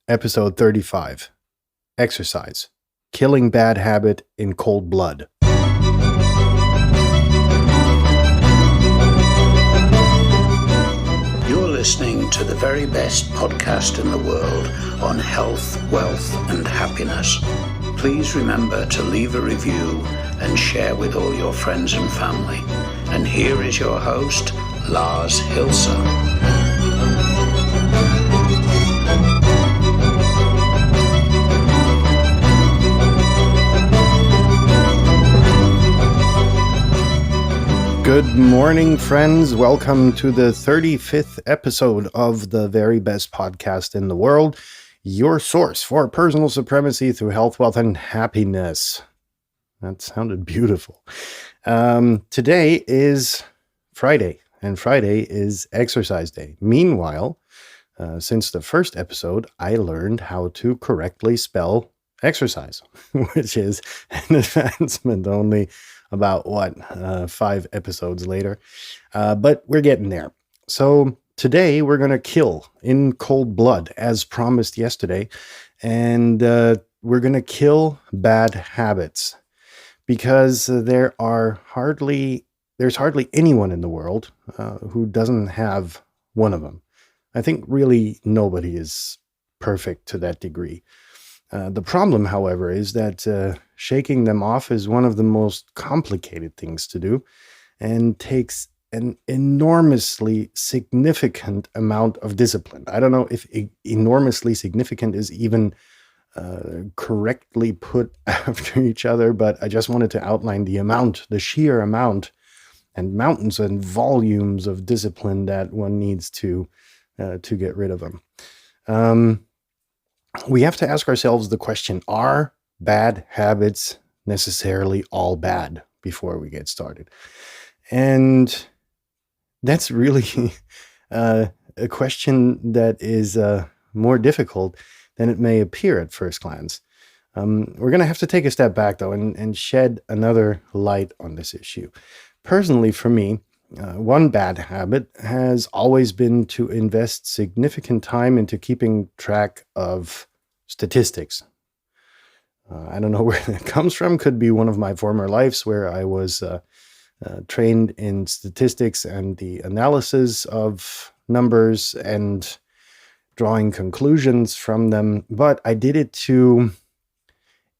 Episode 35. Exercise. Killing bad habit in cold blood. You're listening to the very best podcast in the world on health, wealth, and happiness. Please remember to leave a review and share with all your friends and family. And here is your host, Lars Hilser. Good morning, friends. Welcome to the 35th episode of the very best podcast in the world, your source for personal supremacy through health, wealth, and happiness. That sounded beautiful. Today is Friday, and Friday is exercise day. Meanwhile, since the first episode, I learned how to correctly spell exercise, which is an advancement only about 5 episodes later, but we're getting there. So today we're going to kill in cold blood as promised yesterday, and we're going to kill bad habits because there's hardly anyone in the world who doesn't have one of them. I think really nobody is perfect to that degree. The problem, however, is that shaking them off is one of the most complicated things to do and takes an enormously significant amount of discipline. I don't know if enormously significant is even correctly put after each other, but I just wanted to outline the sheer amount and mountains and volumes of discipline that one needs to get rid of them. We have to ask ourselves the question, are bad habits necessarily all bad before we get started? And that's really a question that is more difficult than it may appear at first glance. We're going to have to take a step back, though, and shed another light on this issue. Personally, for me, one bad habit has always been to invest significant time into keeping track of statistics. I don't know where that comes from. Could be one of my former lives where I was trained in statistics and the analysis of numbers and drawing conclusions from them. But I did it to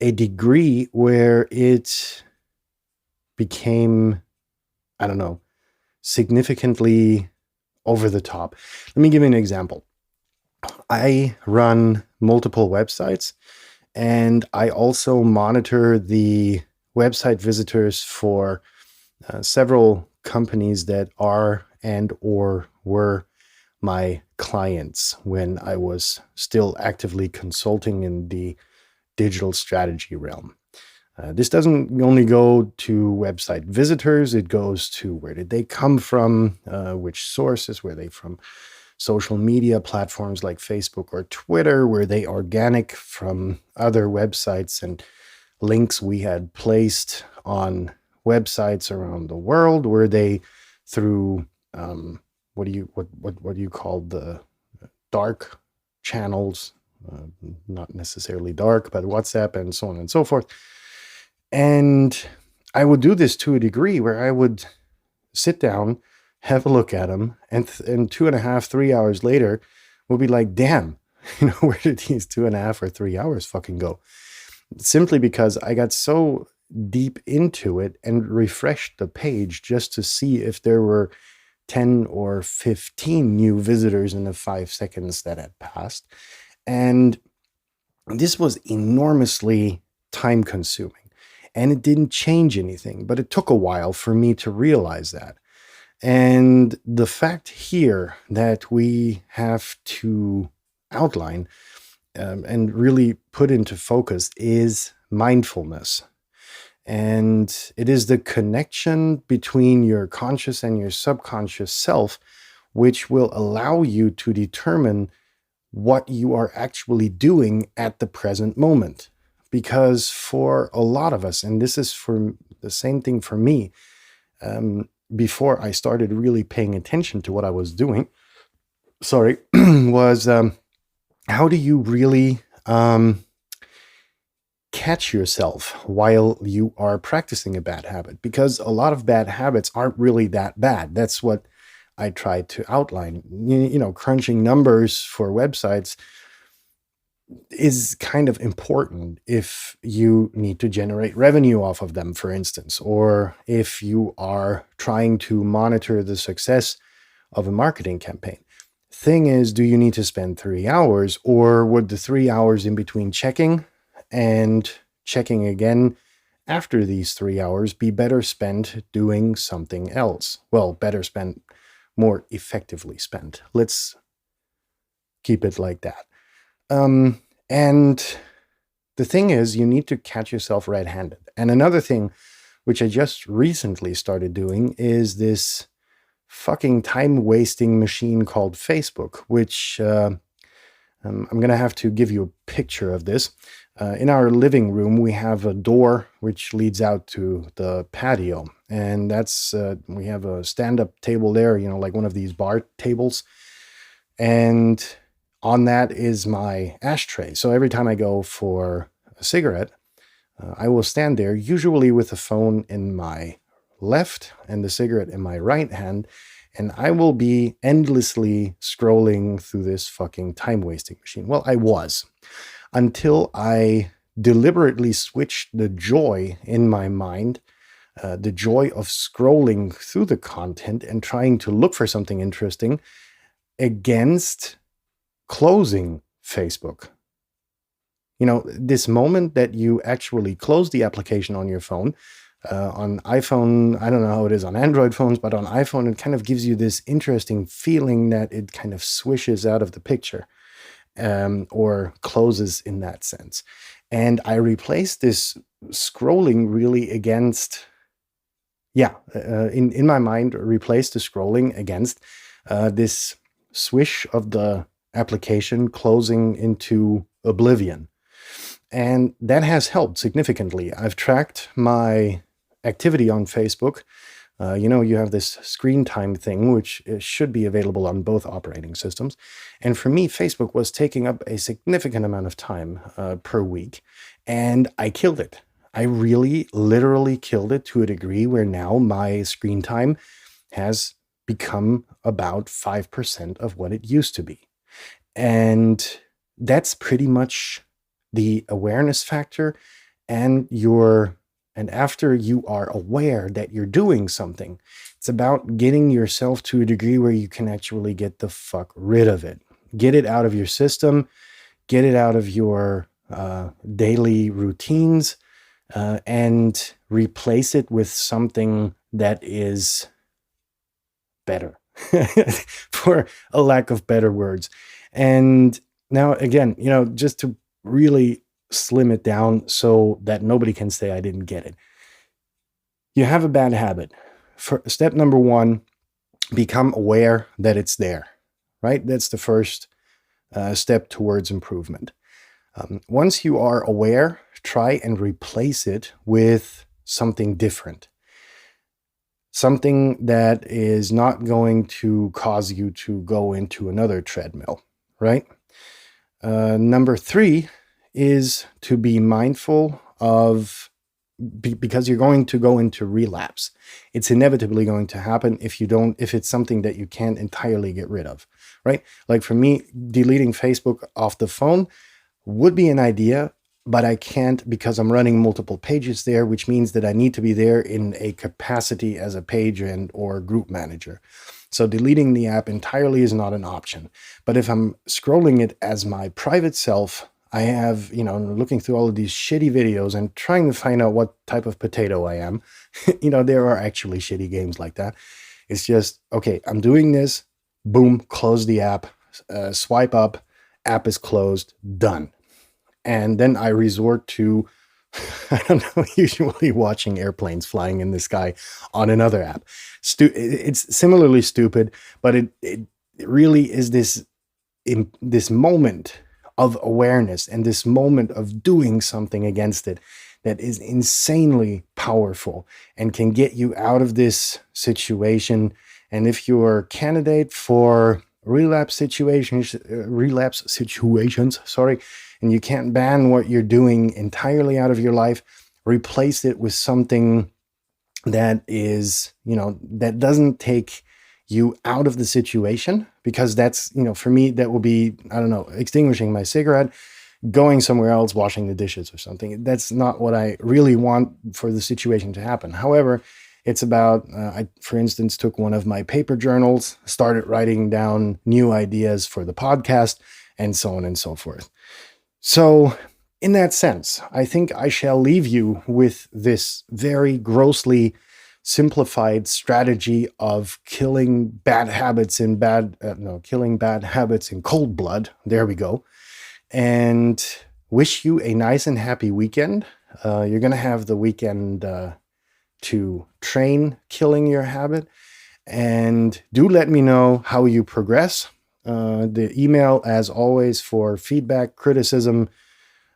a degree where it became, significantly over the top. Let me give you an example. I run multiple websites, and I also monitor the website visitors for several companies that are and or were my clients when I was still actively consulting in the digital strategy realm. This doesn't only go to website visitors, it goes to where did they come from, which sources, were they from social media platforms like Facebook or Twitter, were they organic from other websites and links we had placed on websites around the world, were they through what do you call the dark channels, not necessarily dark, but WhatsApp and so on and so forth. And I would do this to a degree where I would sit down, have a look at them, and 2.5, 3 hours later, we'll be like, damn, where did these 2.5 or 3 hours fucking go? Simply because I got so deep into it and refreshed the page just to see if there were 10 or 15 new visitors in the 5 seconds that had passed. And this was enormously time consuming. And it didn't change anything, but it took a while for me to realize that. And the fact here that we have to outline and really put into focus is mindfulness. And it is the connection between your conscious and your subconscious self, which will allow you to determine what you are actually doing at the present moment. Because for a lot of us, and this is for the same thing for me, before I started really paying attention to what I was doing, was how do you really catch yourself while you are practicing a bad habit? Because a lot of bad habits aren't really that bad. That's what I tried to outline. Crunching numbers for websites is kind of important if you need to generate revenue off of them, for instance, or if you are trying to monitor the success of a marketing campaign. Thing is, do you need to spend 3 hours, or would the 3 hours in between checking and checking again after these 3 hours be better spent doing something else? Well, better spent, more effectively spent. Let's keep it like that. And the thing is, you need to catch yourself red-handed. And another thing, which I just recently started doing, is this fucking time-wasting machine called Facebook, which I'm going to have to give you a picture of this. In our living room, we have a door which leads out to the patio. And that's, we have a stand-up table there, like one of these bar tables. And on that is my ashtray. So every time I go for a cigarette, I will stand there, usually with the phone in my left and the cigarette in my right hand, and I will be endlessly scrolling through this fucking time-wasting machine. Well, I was, until I deliberately switched the joy in my mind, the joy of scrolling through the content and trying to look for something interesting, against closing Facebook. This moment that you actually close the application on your phone, on iPhone, I don't know how it is on Android phones, but on iPhone, it kind of gives you this interesting feeling that it kind of swishes out of the picture, or closes in that sense. And I replaced this scrolling really against, in my mind, replaced the scrolling against this swish of the application closing into oblivion. And that has helped significantly. I've tracked my activity on Facebook. You have this screen time thing, which should be available on both operating systems. And for me, Facebook was taking up a significant amount of time per week, and I killed it. I really, literally killed it to a degree where now my screen time has become about 5% of what it used to be. And that's pretty much the awareness factor. And after you are aware that you're doing something, it's about getting yourself to a degree where you can actually get the fuck rid of it. Get it out of your system, get it out of your daily routines, and replace it with something that is better, for a lack of better words. And now, again, just to really slim it down so that nobody can say I didn't get it. You have a bad habit. For step number one, become aware that it's there, right? That's the first step towards improvement. Once you are aware, try and replace it with something different. Something that is not going to cause you to go into another treadmill, right? Number three is to be mindful of, because you're going to go into relapse. It's inevitably going to happen if it's something that you can't entirely get rid of, right? Like for me, deleting Facebook off the phone would be an idea, but I can't because I'm running multiple pages there, which means that I need to be there in a capacity as a page or group manager. So deleting the app entirely is not an option. But if I'm scrolling it as my private self, I have, looking through all of these shitty videos and trying to find out what type of potato I am. There are actually shitty games like that. It's just, okay, I'm doing this, boom, close the app, swipe up, app is closed, done. And then I resort to, I don't know, usually watching airplanes flying in the sky on another app. It's similarly stupid, but it really is this moment of awareness and this moment of doing something against it that is insanely powerful and can get you out of this situation. And if you're a candidate for relapse situations, sorry, and you can't ban what you're doing entirely out of your life, replace it with something that is, that doesn't take you out of the situation, because that's, for me, that will be, I don't know, extinguishing my cigarette, going somewhere else, washing the dishes or something. That's not what I really want for the situation to happen. However, it's about, I, for instance, took one of my paper journals, started writing down new ideas for the podcast, and so on and so forth. So in that sense, I think I shall leave you with this very grossly simplified strategy of killing bad habits in cold blood. There we go. And wish you a nice and happy weekend. You're going to have the weekend to train killing your habit. And do let me know how you progress. The email, as always, for feedback, criticism,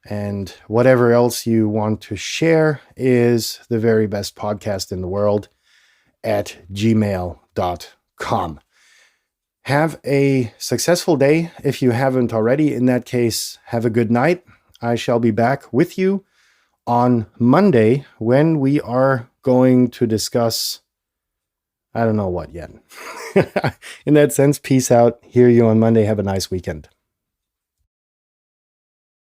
and whatever else you want to share is the very best podcast in the world at gmail.com. Have a successful day if you haven't already. In that case, have a good night. I shall be back with you on Monday when we are going to discuss, I don't know what yet. In that sense, peace out. Hear you on Monday. Have a nice weekend.